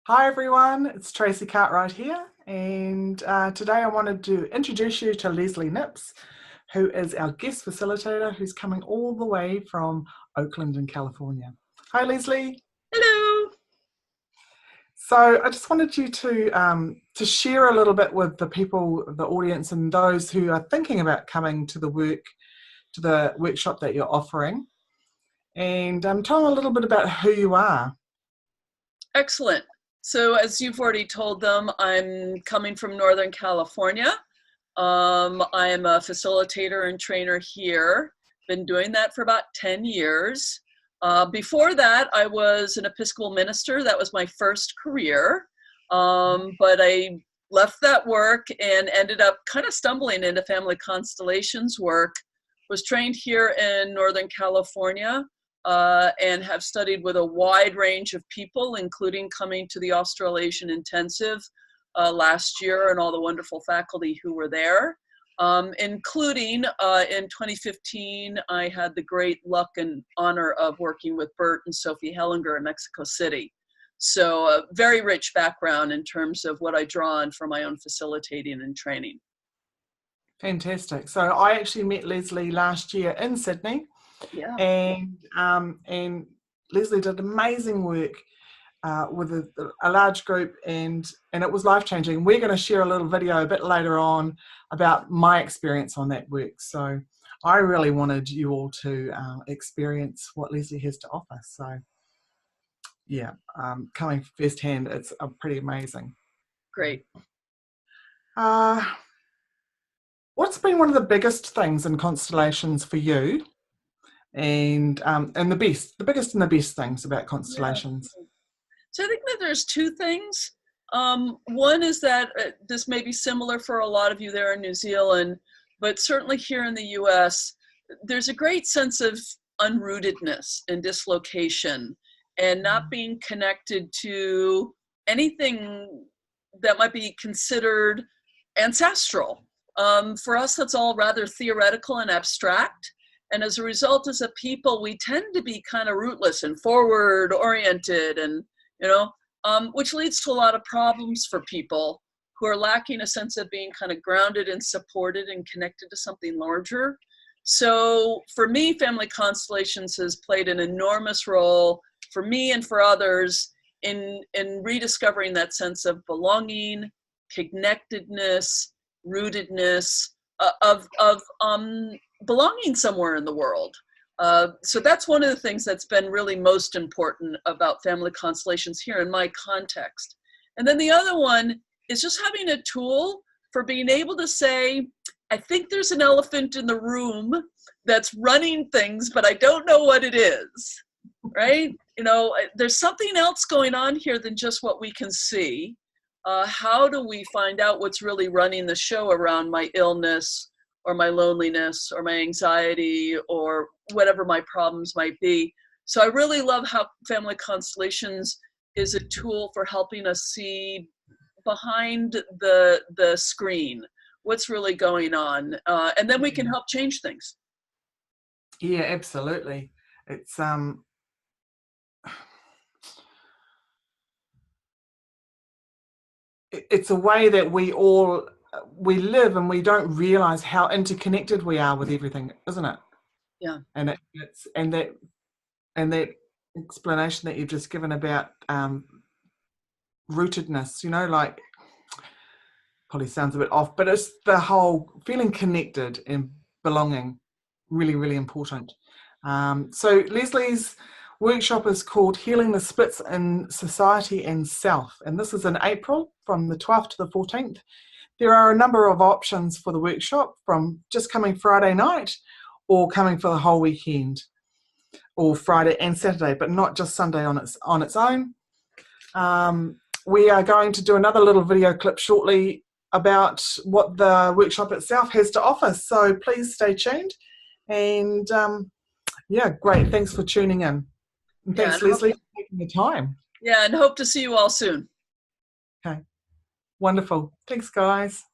Hi everyone, it's Tracy Cartwright here, and today I wanted to introduce you to LNipps, who is our guest facilitator who's coming all the way from Oakland in California. Hi Leslie. Hello. So I just wanted you to share a little bit with the people, the audience, and those who are thinking about coming to the workshop that you're offering, and tell them a little bit about who you are. Excellent. So as you've already told them, I'm coming from Northern California. I am a facilitator and trainer here. Been doing that for about 10 years. Before that, I was an Episcopal minister. That was my first career. But I left that work and ended up kind of stumbling into family constellations work. Was trained here in Northern California. And have studied with a wide range of people, including coming to the Australasian Intensive last year and all the wonderful faculty who were there. Including in 2015, I had the great luck and honor of working with Bert and Sophie Hellinger in Mexico City. So a very rich background in terms of what I draw on for my own facilitating and training. Fantastic. So I actually met Leslie last year in Sydney. Yeah. And Leslie did amazing work with a large group, and it was life-changing. We're going to share a little video a bit later on about my experience on that work. So I really wanted you all to experience what Leslie has to offer. So yeah, coming firsthand, it's pretty amazing. Great. What's been one of the biggest things in constellations for you? And the biggest and the best things about constellations? Yeah. So I think that there's two things. One is that this may be similar for a lot of you there in New Zealand, but certainly here in the US, there's a great sense of unrootedness and dislocation and not being connected to anything that might be considered ancestral. For us, that's all rather theoretical and abstract. And as a result, as a people, we tend to be kind of rootless and forward oriented, and which leads to a lot of problems for people who are lacking a sense of being kind of grounded and supported and connected to something larger. So for me, family constellations has played an enormous role for me and for others in rediscovering that sense of belonging, connectedness, rootedness, of belonging somewhere in the world. So that's one of the things that's been really most important about family constellations here in my context. And then the other one is just having a tool for being able to say, I think there's an elephant in the room that's running things, but I don't know what it is, right? There's something else going on here than just what we can see. How do we find out what's really running the show around my illness or my loneliness or my anxiety or whatever my problems might be? So I really love how family constellations is a tool for helping us see behind the screen what's really going on, and then we can help change things. Yeah, absolutely. It's a way that we live, and we don't realize how interconnected we are with everything, isn't it? Yeah. And that explanation that you've just given about rootedness, like, probably sounds a bit off, but it's the whole feeling connected and belonging, really, really important. So Leslie's workshop is called Healing the Splits in Society and Self, and this is in April from the 12th to the 14th. There are a number of options for the workshop, from just coming Friday night or coming for the whole weekend, or Friday and Saturday, but not just Sunday on its own. We are going to do another little video clip shortly about what the workshop itself has to offer, so please stay tuned. And yeah, great, thanks for tuning in. And thanks, Leslie, for taking the time. Yeah, and hope to see you all soon. Okay, wonderful. Thanks, guys.